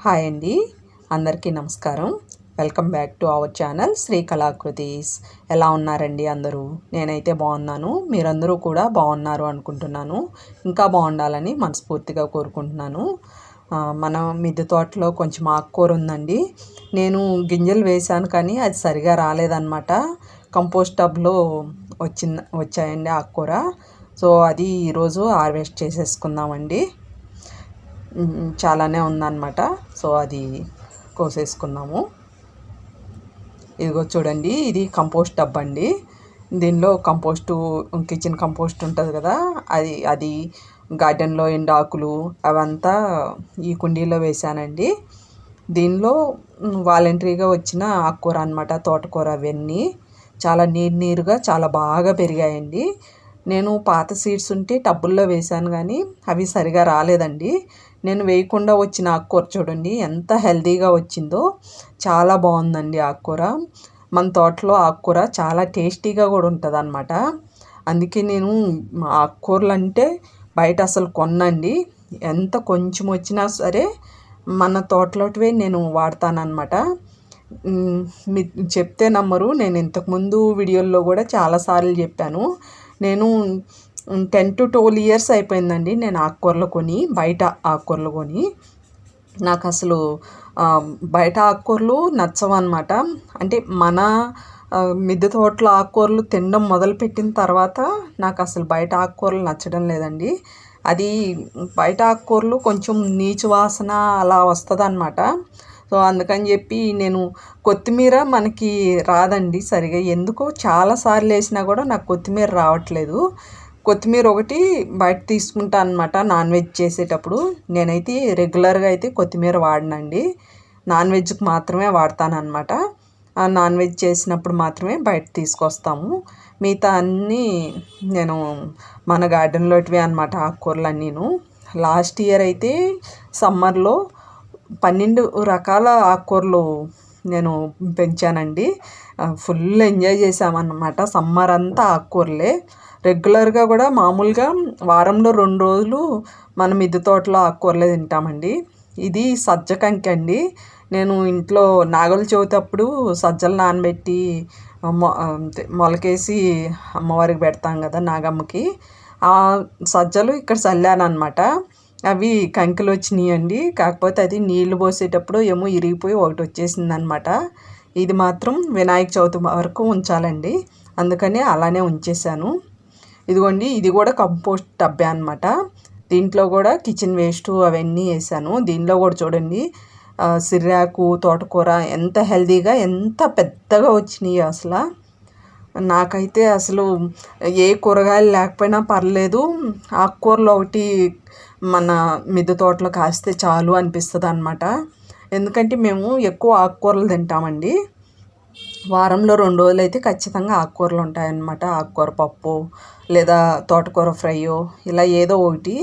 Hi అండి, అందరికీ నమస్కారం. Welcome back to our channel Shri Kalakritis. ఎలా ఉన్నారండి అందరూ? నేనైతే బాగున్నాను. మీరందరూ కూడా బాగున్నారు అనుకుంటున్నాను. ఇంకా బాగుండాలని మనస్ఫూర్తిగా కోరుకుంటున్నాను. మన మిద్దె తోటలో కొంచెం ఆకుకూర ఉందండి. నేను గింజలు వేశాను కానీ అది సరిగా రాలేదన్నమాట. కంపోస్ట్ టబ్లో వచ్చాయండి ఆకుకూర. సో అది ఈరోజు హార్వెస్ట్ చేసేసుకుందామండి. చాలానే ఉందన్నమాట. సో అది కోసేసుకున్నాము. ఇదిగో చూడండి, ఇది కంపోస్ట్ టబ్ అండి. దీనిలో కిచెన్ కంపోస్ట్ ఉంటుంది కదా, అది గార్డెన్లో ఎండాకులు అవంతా ఈ కుండీలో వేసానండి. దీనిలో వాలంటరీగా వచ్చిన ఆకుకూర అనమాట, తోటకూర అవన్నీ చాలా నీరుగా చాలా బాగా పెరిగాయండి. నేను పాత సీడ్స్ ఉంటే టబ్బుల్లో వేశాను కానీ అవి సరిగా రాలేదండి. నేను వేయకుండా వచ్చిన ఆకుకూర చూడండి ఎంత హెల్తీగా వచ్చిందో. చాలా బాగుందండి ఆకుకూర. మన తోటలో ఆకుకూర చాలా టేస్టీగా కూడా ఉంటుంది అన్నమాట. అందుకే నేను ఆకుకూరలు అంటే బయట అసలు కొనండి. ఎంత కొంచెం వచ్చినా సరే మన తోటలోటివే నేను వాడతానన్నమాట. మీరు చెప్తే నమ్మరు, నేను ఇంతకుముందు వీడియోల్లో కూడా చాలాసార్లు చెప్పాను. నేను 10 to 12 years అయిపోయిందండి నేను ఆకుకూరలు కొని, బయట ఆకుకూరలు కొని. నాకు అసలు బయట ఆకుకూరలు నచ్చవన్నమాట. అంటే మన మిద్దె తోటలో ఆకుకూరలు తినడం మొదలుపెట్టిన తర్వాత నాకు అసలు బయట ఆకుకూరలు నచ్చడం లేదండి. అది బయట ఆకుకూరలు కొంచెం నీచు వాసన అలా వస్తుంది. సో అందుకని చెప్పి నేను కొత్తిమీర మనకి రాదండి సరిగా. ఎందుకో చాలాసార్లు వేసినా కూడా నాకు కొత్తిమీర రావట్లేదు. కొత్తిమీర ఒకటి బయట తీసుకుంటాను అనమాట నాన్ వెజ్ చేసేటప్పుడు. నేనైతే రెగ్యులర్గా అయితే కొత్తిమీర వాడనండి, నాన్ వెజ్కి మాత్రమే వాడతానన్నమాట. నాన్ వెజ్ చేసినప్పుడు మాత్రమే బయట తీసుకొస్తాము. మిగతా అన్నీ నేను మన గార్డెన్లోటివే అనమాట ఆకుకూరలు అన్నీను. లాస్ట్ ఇయర్ అయితే సమ్మర్లో 12 రకాల ఆకుకూరలు నేను పెంచానండి. ఫుల్ ఎంజాయ్ చేసామన్నమాట. సమ్మర్ అంతా ఆకుకూరలే. రెగ్యులర్గా కూడా మామూలుగా వారంలో 2 రోజులు మన మిద్దె తోటలో ఆకుకూరలే తింటామండి. ఇది సజ్జ కంకి అండి. నేను ఇంట్లో నాగుల చవితి అప్పుడు సజ్జలు నానబెట్టి మొలకేసి అమ్మవారికి పెడతాం కదా నాగమ్మకి, ఆ సజ్జలు ఇక్కడ చల్లానమాట. అవి కంకులు వచ్చినాయండి. కాకపోతే అది నీళ్లు పోసేటప్పుడు ఏమో ఇరిగిపోయి ఒకటి వచ్చేసిందనమాట. ఇది మాత్రం వినాయక చవితి వరకు ఉంచాలండి, అందుకని అలానే ఉంచేసాను. ఇదిగోండి, ఇది కూడా కంపోస్ట్ టబ్బే అనమాట. దీంట్లో కూడా కిచెన్ వేస్ట్ అవన్నీ వేసాను. దీనిలో కూడా చూడండి సిర్రాకు, తోటకూర ఎంత హెల్తీగా ఎంత పెద్దగా వచ్చినాయి. అసలు నాకైతే అసలు ఏ కూరగాయలు లేకపోయినా పర్లేదు, ఆకుకూరలు ఒకటి మన మిద్దె తోటలో కాస్తే చాలు అనిపిస్తుంది అనమాట. ఎందుకంటే మేము ఎక్కువ ఆకుకూరలు తింటామండి. వారంలో 2 రోజులు అయితే ఖచ్చితంగా ఆకుకూరలు ఉంటాయన్నమాట. ఆకుకూర పప్పు లేదా తోటకూర ఫ్రైయో ఇలా ఏదో ఒకటి.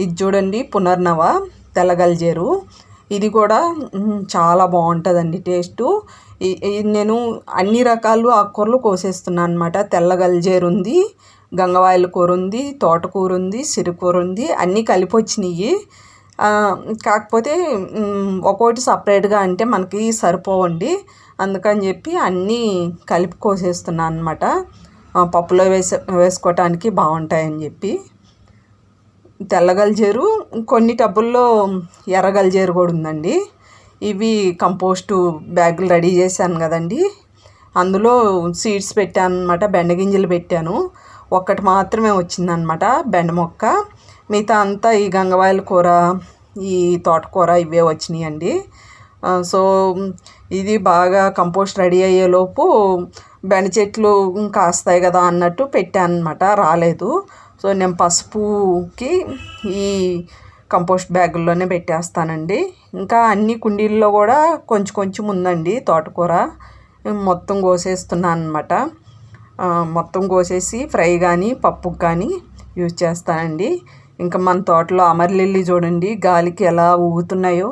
ఇది చూడండి పునర్నవ తెల్లగల్జేరు. ఇది కూడా చాలా బాగుంటుందండి టేస్టు. నేను అన్ని రకాలు ఆకుకూరలు కోసేస్తున్నాను అనమాట. తెల్లగల్జేరు ఉంది, గంగవాయల కూర ఉంది, తోటకూర ఉంది, సిరుకూర ఉంది, అన్నీ కలిపి వచ్చినాయి. కాకపోతే ఒక్కొక్కటి సపరేట్గా అంటే మనకి సరిపోవండి. అందుకని చెప్పి అన్నీ కలిపి కోసేస్తున్నాను అనమాట, పప్పులో వేసుకోవటానికి బాగుంటాయని చెప్పి. తెల్లగల్జేరు, కొన్ని టబ్బుల్లో ఎర్రగల్జేరు కూడా ఉందండి. ఇవి కంపోస్టు బ్యాగులు రెడీ చేశాను కదండి, అందులో సీడ్స్ పెట్టాను అనమాట. బెండగింజలు పెట్టాను, ఒక్కటి మాత్రమే వచ్చిందనమాట బెండ మొక్క. మిగతా అంతా ఈ గంగవాయల కూర, ఈ తోటకూర ఇవే వచ్చినాయండి. సో ఇది బాగా కంపోస్ట్ రెడీ అయ్యేలోపు బెండ చెట్లు కాస్తాయి కదా అన్నట్టు పెట్టాను అనమాట, రాలేదు. సో నేను పసుపుకి ఈ కంపోస్ట్ బ్యాగుల్లోనే పెట్టేస్తానండి. ఇంకా అన్ని కుండీల్లో కూడా కొంచెం కొంచెం ఉందండి తోటకూర. మొత్తం కోసేస్తున్నాను అనమాట. మొత్తం కోసేసి ఫ్రై కానీ పప్పుకి కానీ యూజ్ చేస్తానండి. ఇంకా మన తోటలో అమర్లిల్లీ చూడండి గాలికి ఎలా ఊగుతున్నాయో,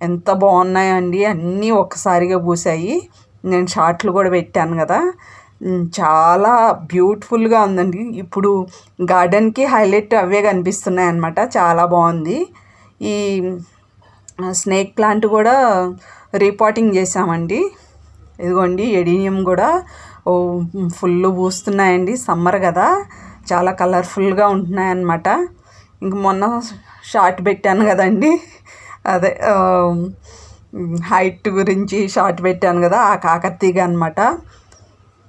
ఎంత బాగున్నాయండి. అన్నీ ఒక్కసారిగా పూసాయి. నేను షార్ట్లు కూడా పెట్టాను కదా, చాలా బ్యూటిఫుల్గా ఉందండి. ఇప్పుడు గార్డెన్కి హైలైట్ అవే కనిపిస్తున్నాయి అన్నమాట. చాలా బాగుంది. ఈ స్నేక్ ప్లాంట్ కూడా రీపాటింగ్ చేసామండి. ఇదిగోండి ఎడీనియం కూడా ఫుల్ పూస్తున్నాయండి. సమ్మర్ కదా, చాలా కలర్ఫుల్గా ఉంటున్నాయన్నమాట. ఇంక మొన్న షార్ట్ పెట్టాను కదండి, అదే హైట్ గురించి షార్ట్ పెట్టాను కదా, ఆ కాకతీగ అనమాట,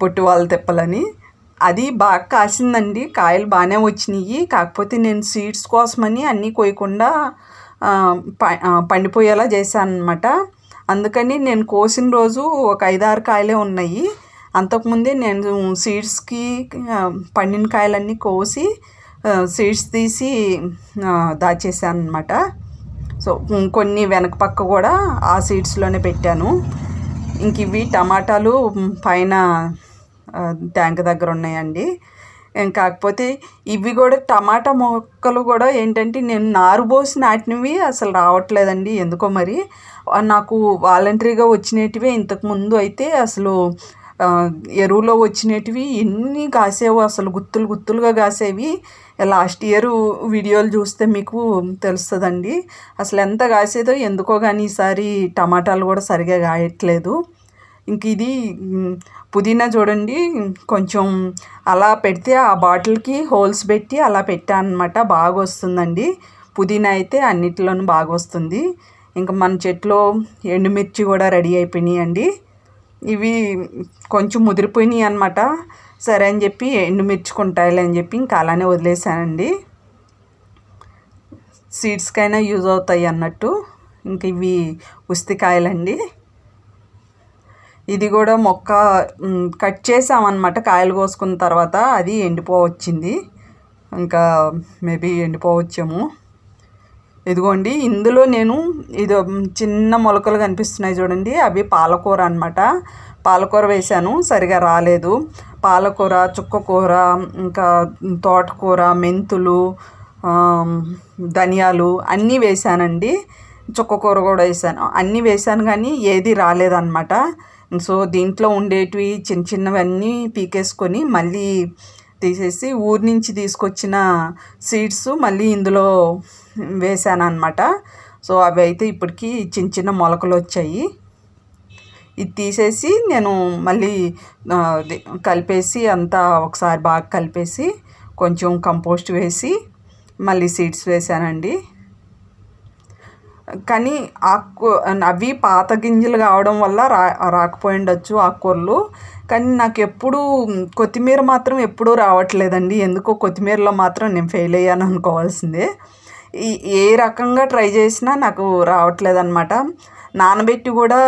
పొట్టు వాళ్ళ తెప్పలని. అది బాగా కాసిందండి, కాయలు బాగానే వచ్చినాయి. కాకపోతే నేను సీడ్స్ కోసమని అన్నీ కోయకుండా పండిపోయేలా చేశాను అనమాట. అందుకని నేను కోసిన రోజు ఒక 5-6 కాయలే ఉన్నాయి. అంతకుముందే నేను సీడ్స్కి పండిన కాయలన్నీ కోసి సీడ్స్ తీసి దాచేసాను అనమాట. సో కొన్ని వెనక పక్క కూడా ఆ సీడ్స్లోనే పెట్టాను. ఇంక ఇవి టమాటాలు పైన ట్యాంక్ దగ్గర ఉన్నాయండి. కాకపోతే ఇవి కూడా టమాటా మొక్కలు కూడా ఏంటంటే నేను నారు పోసి నాటినవి అసలు రావట్లేదండి ఎందుకో మరి. నాకు వాలంటరీగా వచ్చినటివే. ఇంతకుముందు అయితే అసలు ఎరువులో వచ్చినటివి ఎన్ని కాసేవో, అసలు గుత్తులు గుత్తులుగా కాసేవి. లాస్ట్ ఇయర్ వీడియోలు చూస్తే మీకు తెలుస్తుందండి అసలు ఎంత కాసేదో. ఎందుకో కానీ ఈసారి టమాటాలు కూడా సరిగా కాయట్లేదు. ఇంక ఇది పుదీనా చూడండి, కొంచెం అలా పెడితే ఆ బాటిల్కి హోల్స్ పెట్టి అలా పెట్టాను అనమాట. బాగా వస్తుందండి పుదీనా అయితే, అన్నిటిలోనూ బాగా వస్తుంది. ఇంకా మన చెట్లో ఎండుమిర్చి కూడా రెడీ అయిపోయినాయి అండి. ఇవి కొంచెం ముదిరిపోయినాయి అనమాట. సరే అని చెప్పి ఎండుమిర్చి కొంటాయిలే అని చెప్పి ఇంకా అలానే వదిలేసానండి, సీడ్స్కైనా యూజ్ అవుతాయి అన్నట్టు. ఇంక ఇవి ఉస్తికాయలండి. ఇది కూడా మొక్క కట్ చేసామన్నమాట కాయలు కోసుకున్న తర్వాత. అది ఎండిపోవచ్చింది, ఇంకా మేబీ ఎండిపోవచ్చేమో. ఇదిగోండి ఇందులో నేను ఇది చిన్న మొలకలు కనిపిస్తున్నాయి చూడండి, అవి పాలకూర అనమాట. పాలకూర వేశాను, సరిగా రాలేదు. పాలకూర, చుక్కకూర, ఇంకా తోటకూర, మెంతులు, ధనియాలు అన్నీ వేశానండి. చుక్కకూర కూడా వేసాను, అన్నీ వేశాను కానీ ఏది రాలేదన్నమాట. సో దీంట్లో ఉండేటివి చిన్న చిన్నవన్నీ పీకేసుకొని మళ్ళీ తీసేసి ఊరి నుంచి తీసుకొచ్చిన సీడ్స్ మళ్ళీ ఇందులో వేసాను అనమాట. సో అవి అయితే ఇప్పటికీ చిన్న చిన్న మొలకలు వచ్చాయి. ఇది తీసేసి నేను మళ్ళీ కలిపేసి అంతా ఒకసారి బాగా కలిపేసి కొంచెం కంపోస్ట్ వేసి మళ్ళీ సీడ్స్ వేసానండి. కానీ అవి పాత గింజలు కావడం వల్ల రాకపోయి ఉండొచ్చు ఆకుకూరలు. కానీ నాకు ఎప్పుడూ కొత్తిమీర మాత్రం ఎప్పుడూ రావట్లేదండి. ఎందుకో కొత్తిమీరలో మాత్రం నేను ఫెయిల్ అయ్యాను అనుకోవాల్సిందే. ఏ రకంగా ట్రై చేసినా నాకు రావట్లేదన్నమాట. నానబెట్టి కూడా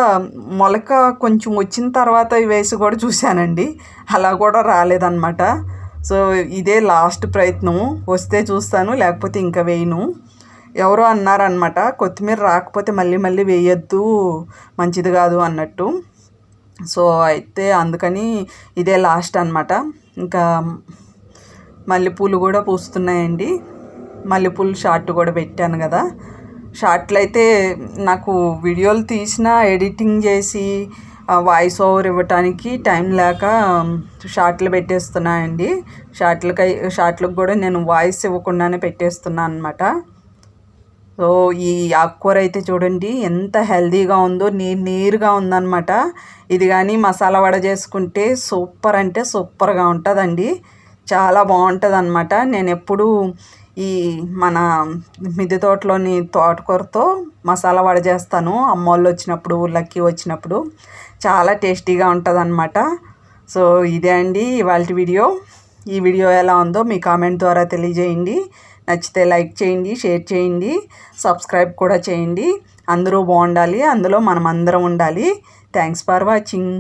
మొలక కొంచెం వచ్చిన తర్వాత వేసి కూడా చూశానండి, అలా కూడా రాలేదన్నమాట. సో ఇదే లాస్ట్ ప్రయత్నం, వస్తే చూస్తాను లేకపోతే ఇంకా వేయను. ఎవరో అన్నారనమాట, కొత్తిమీర రాకపోతే మళ్ళీ మళ్ళీ వేయొద్దు, మంచిది కాదు అన్నట్టు. సో అయితే అందుకని ఇదే లాస్ట్ అనమాట. ఇంకా మల్లెపూలు కూడా పూస్తున్నాయండి. మల్లెపూలు షార్ట్ కూడా పెట్టాను కదా. షార్ట్లు అయితే నాకు వీడియోలు తీసిన ఎడిటింగ్ చేసి వాయిస్ ఓవర్ ఇవ్వటానికి టైం లేక షార్ట్లు పెట్టేస్తున్నాయండి. షార్ట్లకు కూడా నేను వాయిస్ ఇవ్వకుండానే పెట్టేస్తున్నాను అనమాట. సో ఈ ఆకుకూర అయితే చూడండి ఎంత హెల్తీగా ఉందో, నీరుగా ఉందన్నమాట. ఇది కానీ మసాలా వడ చేసుకుంటే సూపర్ అంటే సూపర్గా ఉంటుందండి, చాలా బాగుంటుంది అనమాట. నేను ఎప్పుడు ఈ మన మిద్దె తోటలోని తోటకూరతో మసాలా వడ చేస్తాను అమ్మోళ్ళు వచ్చినప్పుడు, ఊళ్ళకి వచ్చినప్పుడు. చాలా టేస్టీగా ఉంటుంది అనమాట. సో ఇదే అండి ఇవాళ వీడియో. ఈ వీడియో ఎలా ఉందో మీ కామెంట్ ద్వారా తెలియజేయండి. నచ్చితే లైక్ చేయండి, షేర్ చేయండి, సబ్స్క్రైబ్ కూడా చేయండి. అందరూ బాగుండాలి, అందులో మనం అందరం ఉండాలి. Thanks for watching.